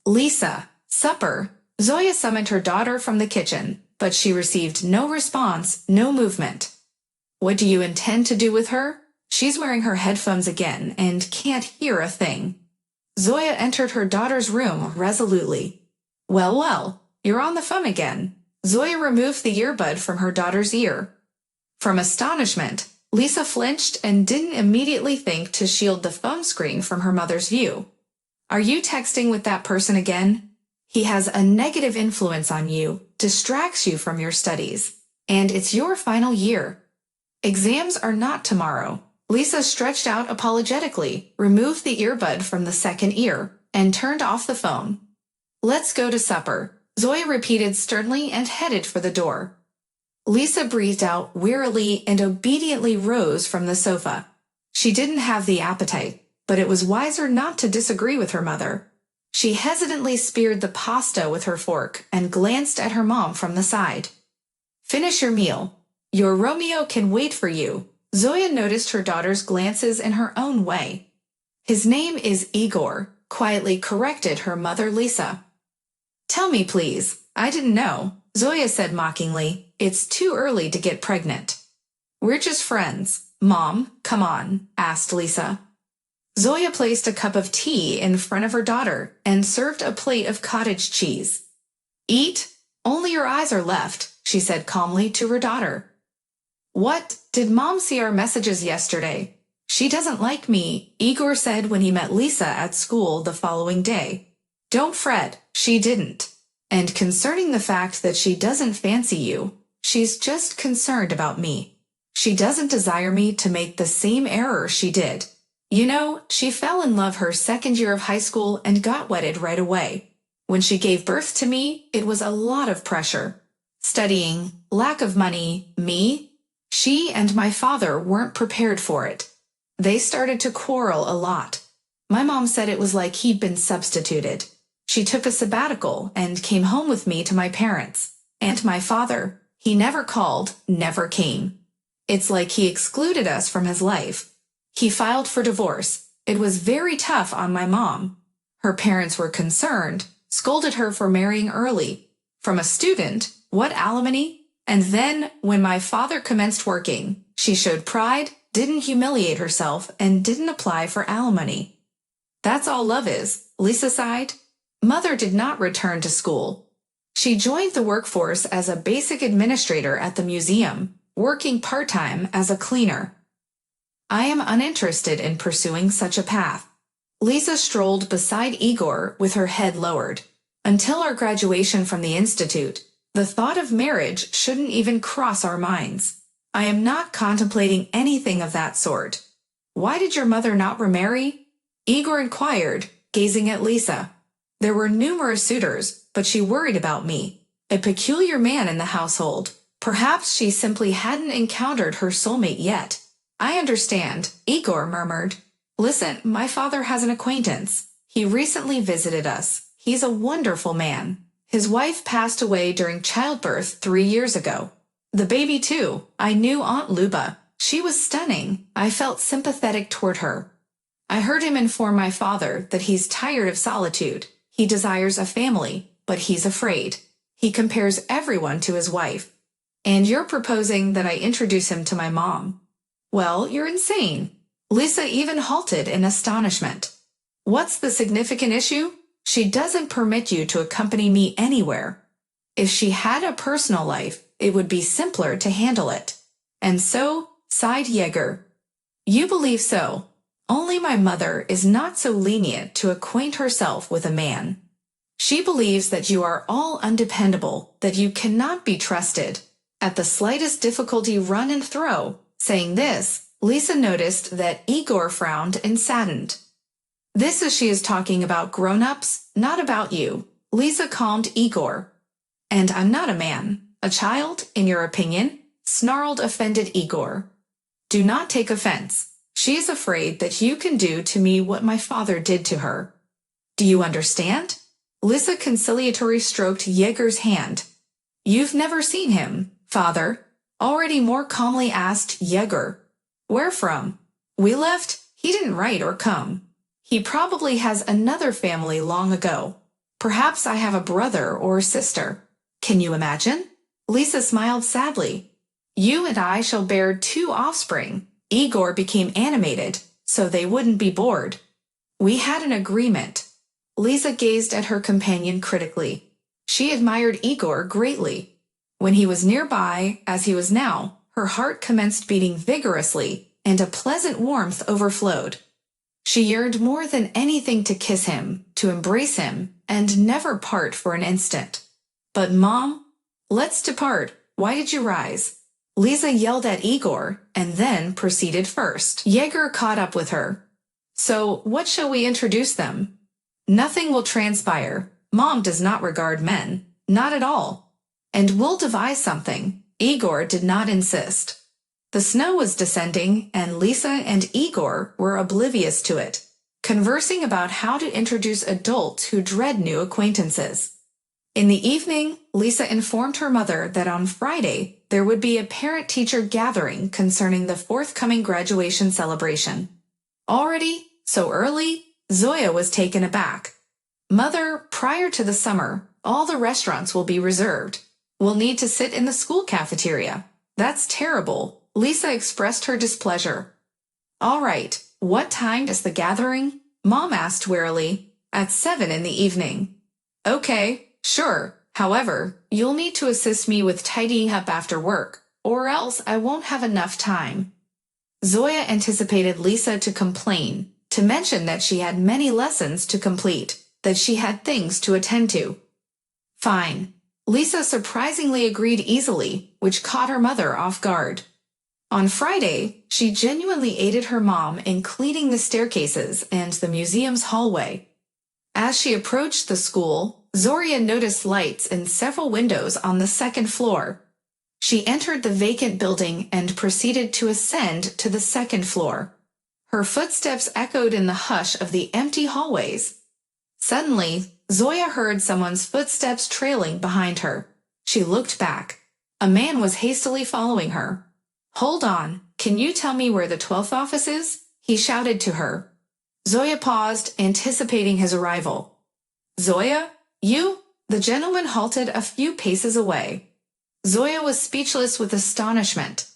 Lisa, supper. Zoya summoned her daughter from the kitchen, but she received no response, no movement. What do you intend to do with her? She's wearing her headphones again and can't hear a thing. Zoya entered her daughter's room resolutely. Well, well, you're on the phone again. Zoya removed the earbud from her daughter's ear. From astonishment, Lisa flinched and didn't immediately think to shield the phone screen from her mother's view. Are you texting with that person again? He has a negative influence on you, distracts you from your studies, and it's your final year. Exams are not tomorrow. Lisa stretched out apologetically, removed the earbud from the second ear, and turned off the phone. Let's go to supper, Zoya repeated sternly and headed for the door. Lisa breathed out wearily and obediently rose from the sofa. She didn't have the appetite, but it was wiser not to disagree with her mother. She hesitantly speared the pasta with her fork and glanced at her mom from the side. Finish your meal. Your Romeo can wait for you. Zoya noticed her daughter's glances in her own way. His name is Igor, quietly corrected her mother Lisa. Tell me please, I didn't know, Zoya said mockingly. It's too early to get pregnant. We're just friends. Mom, come on, asked Lisa. Zoya placed a cup of tea in front of her daughter and served a plate of cottage cheese. Eat, only your eyes are left, she said calmly to her daughter. What, did Mom see our messages yesterday? She doesn't like me, Igor said when he met Lisa at school the following day. Don't fret, she didn't. And concerning the fact that she doesn't fancy you, she's just concerned about me. She doesn't desire me to make the same error she did. You know, she fell in love her second year of high school and got wedded right away. When she gave birth to me, it was a lot of pressure. Studying, lack of money, me. She and my father weren't prepared for it. They started to quarrel a lot. My mom said it was like he'd been substituted. She took a sabbatical and came home with me to my parents. And my father, he never called, never came. It's like he excluded us from his life. He filed for divorce. It was very tough on my mom. Her parents were concerned, scolded her for marrying early. From a student, what alimony? And then, when my father commenced working, she showed pride, didn't humiliate herself, and didn't apply for alimony. That's all love is, Lisa sighed. Mother did not return to school. She joined the workforce as a basic administrator at the museum, working part-time as a cleaner. I am uninterested in pursuing such a path. Lisa strolled beside Igor with her head lowered. Until our graduation from the institute, the thought of marriage shouldn't even cross our minds. I am not contemplating anything of that sort. Why did your mother not remarry? Igor inquired, gazing at Lisa. There were numerous suitors, but she worried about me, a peculiar man in the household. Perhaps she simply hadn't encountered her soulmate yet. I understand, Igor murmured. Listen, my father has an acquaintance. He recently visited us. He's a wonderful man. His wife passed away during childbirth 3 years ago. The baby too. I knew Aunt Luba. She was stunning. I felt sympathetic toward her. I heard him inform my father that he's tired of solitude. He desires a family, but he's afraid. He compares everyone to his wife. And you're proposing that I introduce him to my mom. Well, you're insane. Lisa even halted in astonishment. What's the significant issue? She doesn't permit you to accompany me anywhere. If she had a personal life, it would be simpler to handle it. And so, sighed Yeager. You believe so. Only my mother is not so lenient to acquaint herself with a man. She believes that you are all undependable, that you cannot be trusted. At the slightest difficulty, run and throw. Saying this, Lisa noticed that Igor frowned and saddened. This is she is talking about grown-ups, not about you. Lisa calmed Igor. And I'm not a man. A child, in your opinion? Snarled offended Igor. Do not take offense. She is afraid that you can do to me what my father did to her. Do you understand? Lisa conciliatory stroked Yeager's hand. You've never seen him, father. Already more calmly asked Yeager. Where from? We left. He didn't write or come. He probably has another family long ago. Perhaps I have a brother or sister. Can you imagine? Lisa smiled sadly. You and I shall bear 2 offspring. Igor became animated, so they wouldn't be bored. We had an agreement. Lisa gazed at her companion critically. She admired Igor greatly. When he was nearby, as he was now, her heart commenced beating vigorously, and a pleasant warmth overflowed. She yearned more than anything to kiss him, to embrace him, and never part for an instant. But Mom, let's depart. Why did you rise? Lisa yelled at Igor, and then proceeded first. Jaeger caught up with her. So, what shall we introduce them? Nothing will transpire. Mom does not regard men. Not at all. And we'll devise something. Igor did not insist. The snow was descending, and Lisa and Igor were oblivious to it, conversing about how to introduce adults who dread new acquaintances. In the evening, Lisa informed her mother that on Friday there would be a parent-teacher gathering concerning the forthcoming graduation celebration. Already, so early, Zoya was taken aback. Mother, prior to the summer, all the restaurants will be reserved. We'll need to sit in the school cafeteria. That's terrible. Lisa expressed her displeasure. All right, what time is the gathering? Mom asked wearily. At 7 in the evening. Okay, sure. However, you'll need to assist me with tidying up after work, or else I won't have enough time. Zoya anticipated Lisa to complain, to mention that she had many lessons to complete, that she had things to attend to. Fine. Lisa surprisingly agreed easily, which caught her mother off guard. On Friday, she genuinely aided her mom in cleaning the staircases and the museum's hallway. As she approached the school, Zoya noticed lights in several windows on the 2nd floor. She entered the vacant building and proceeded to ascend to the 2nd floor. Her footsteps echoed in the hush of the empty hallways. Suddenly, Zoya heard someone's footsteps trailing behind her. She looked back. A man was hastily following her. Hold on, can you tell me where the 12th office is? He shouted to her. Zoya paused, anticipating his arrival. Zoya, you? The gentleman halted a few paces away. Zoya was speechless with astonishment.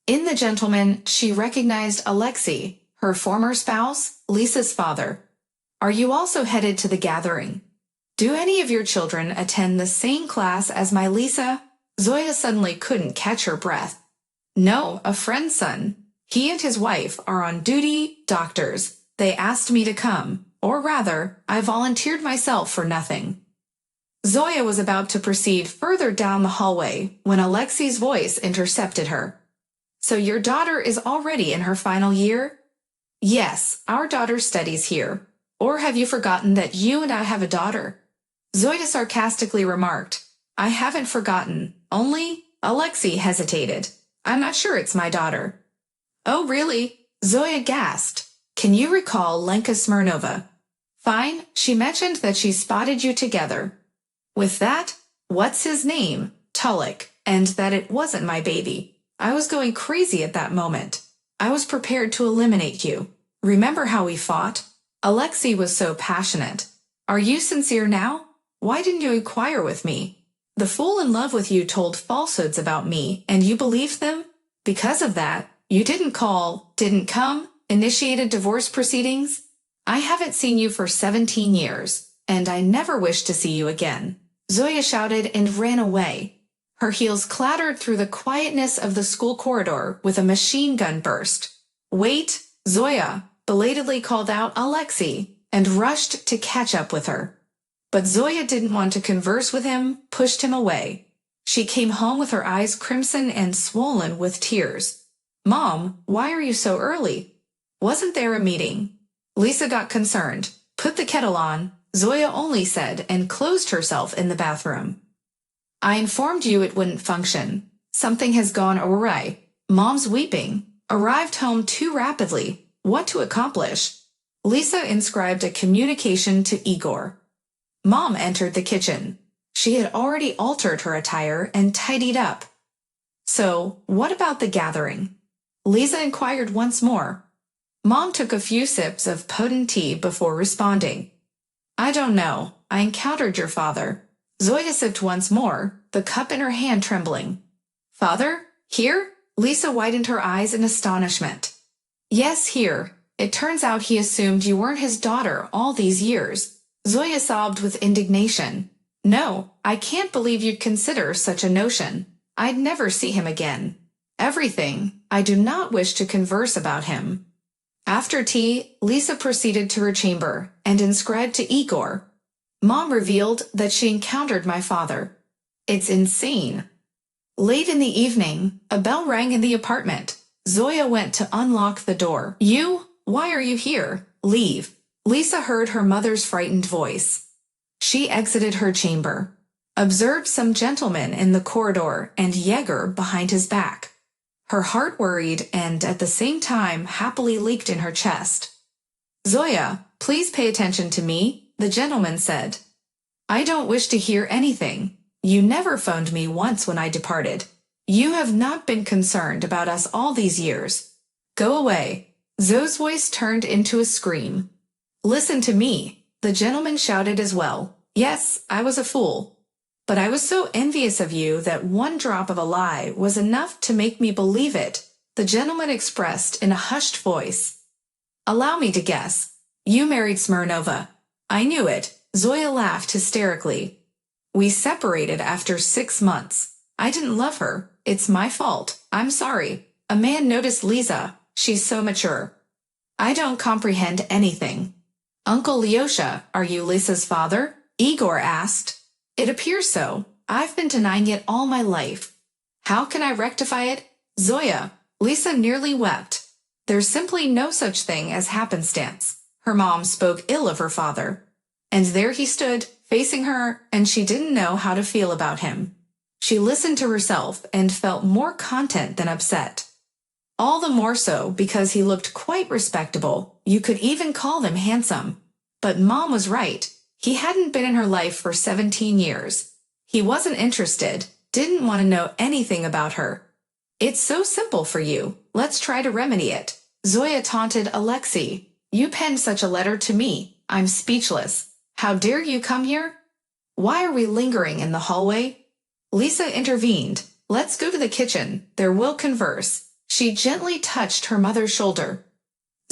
In the gentleman, she recognized Alexei, her former spouse, Lisa's father. Are you also headed to the gathering? Do any of your children attend the same class as my Lisa? Zoya suddenly couldn't catch her breath. No, a friend's son. He and his wife are on duty, doctors. They asked me to come, or rather, I volunteered myself for nothing. Zoya was about to proceed further down the hallway when Alexei's voice intercepted her. So your daughter is already in her final year? Yes, our daughter studies here. Or have you forgotten that you and I have a daughter? Zoya sarcastically remarked. I haven't forgotten, only, Alexei hesitated. I'm not sure it's my daughter. Oh, really? Zoya gasped. Can you recall Lenka Smirnova? Fine, she mentioned that she spotted you together. With that, what's his name? Tulik, and that it wasn't my baby. I was going crazy at that moment. I was prepared to eliminate you. Remember how we fought? Alexei was so passionate. Are you sincere now? Why didn't you inquire with me? The fool in love with you told falsehoods about me, and you believed them? Because of that, you didn't call, didn't come, initiated divorce proceedings? I haven't seen you for 17 years, and I never wish to see you again. Zoya shouted and ran away. Her heels clattered through the quietness of the school corridor with a machine gun burst. Wait, Zoya, belatedly called out Alexei, and rushed to catch up with her. But Zoya didn't want to converse with him, pushed him away. She came home with her eyes crimson and swollen with tears. Mom, why are you so early? Wasn't there a meeting? Lisa got concerned. Put the kettle on, Zoya only said, and closed herself in the bathroom. I informed you it wouldn't function. Something has gone awry. Mom's weeping. Arrived home too rapidly. What to accomplish? Lisa inscribed a communication to Igor. Mom entered the kitchen. She had already altered her attire and tidied up. So, what about the gathering? Lisa inquired once more. Mom took a few sips of potent tea before responding. I don't know. I encountered your father. Zoya sipped once more, the cup in her hand trembling. Father? Here? Lisa widened her eyes in astonishment. Yes, here. It turns out he assumed you weren't his daughter all these years. Zoya sobbed with indignation. No, I can't believe you'd consider such a notion. I'd never see him again. Everything. I do not wish to converse about him. After tea, Lisa proceeded to her chamber and inscribed to Igor. Mom revealed that she encountered my father. It's insane. Late in the evening, a bell rang in the apartment. Zoya went to unlock the door. You? Why are you here? Leave. Lisa heard her mother's frightened voice. She exited her chamber, observed some gentlemen in the corridor and Jaeger behind his back. Her heart worried and, at the same time, happily leaked in her chest. Zoya, please pay attention to me, the gentleman said. I don't wish to hear anything. You never phoned me once when I departed. You have not been concerned about us all these years. Go away. Zoe's voice turned into a scream. Listen to me, the gentleman shouted as well. Yes, I was a fool. But I was so envious of you that one drop of a lie was enough to make me believe it, the gentleman expressed in a hushed voice. Allow me to guess. You married Smirnova. I knew it, Zoya laughed hysterically. We separated after 6 months. I didn't love her. It's my fault. I'm sorry. A man noticed Lisa. She's so mature. I don't comprehend anything. Uncle Lyosha, are you Lisa's father? Igor asked. It appears so. I've been denying it all my life. How can I rectify it? Zoya, Lisa nearly wept. There's simply no such thing as happenstance. Her mom spoke ill of her father. And there he stood, facing her, and she didn't know how to feel about him. She listened to herself and felt more content than upset. All the more so because he looked quite respectable. You could even call him handsome. But Mom was right. He hadn't been in her life for 17 years. He wasn't interested, didn't want to know anything about her. It's so simple for you. Let's try to remedy it. Zoya taunted Alexei. You penned such a letter to me. I'm speechless. How dare you come here? Why are we lingering in the hallway? Lisa intervened. Let's go to the kitchen. There we'll converse. She gently touched her mother's shoulder.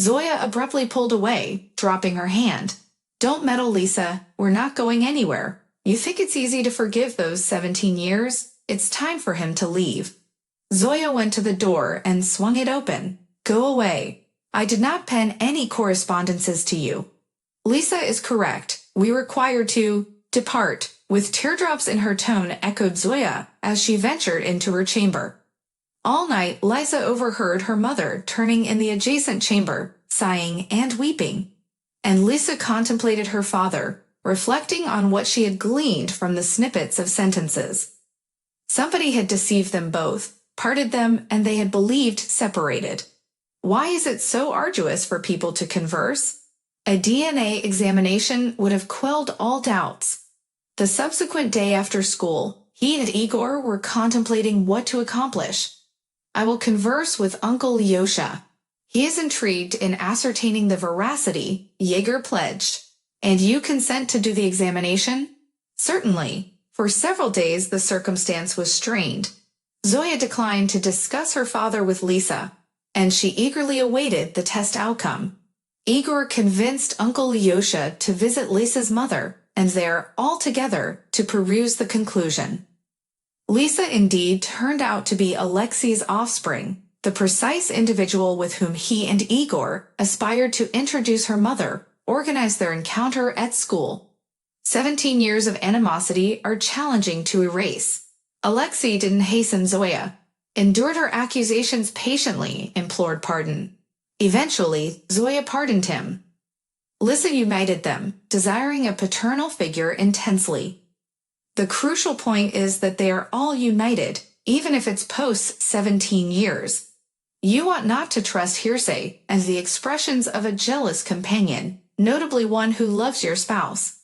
Zoya abruptly pulled away, dropping her hand. Don't meddle, Lisa. We're not going anywhere. You think it's easy to forgive those 17 years? It's time for him to leave. Zoya went to the door and swung it open. Go away. I did not pen any correspondences to you. Lisa is correct. We require to depart. With teardrops in her tone echoed Zoya as she ventured into her chamber. All night, Liza overheard her mother turning in the adjacent chamber, sighing and weeping. And Lisa contemplated her father, reflecting on what she had gleaned from the snippets of sentences. Somebody had deceived them both, parted them, and they had believed separated. Why is it so arduous for people to converse? A DNA examination would have quelled all doubts. The subsequent day after school, he and Igor were contemplating what to accomplish. I will converse with Uncle Lyosha. He is intrigued in ascertaining the veracity, Jaeger pledged. And you consent to do the examination? Certainly. For several days the circumstance was strained. Zoya declined to discuss her father with Lisa, and she eagerly awaited the test outcome. Igor convinced Uncle Lyosha to visit Lisa's mother, and there, all together, to peruse the conclusion. Lisa indeed turned out to be Alexei's offspring, the precise individual with whom he and Igor aspired to introduce her mother, organize their encounter at school. 17 years of animosity are challenging to erase. Alexei didn't hasten Zoya, endured her accusations patiently, implored pardon. Eventually, Zoya pardoned him. Lisa united them, desiring a paternal figure intensely. The crucial point is that they are all united, even if it's post 17 years. You ought not to trust hearsay as the expressions of a jealous companion, notably one who loves your spouse.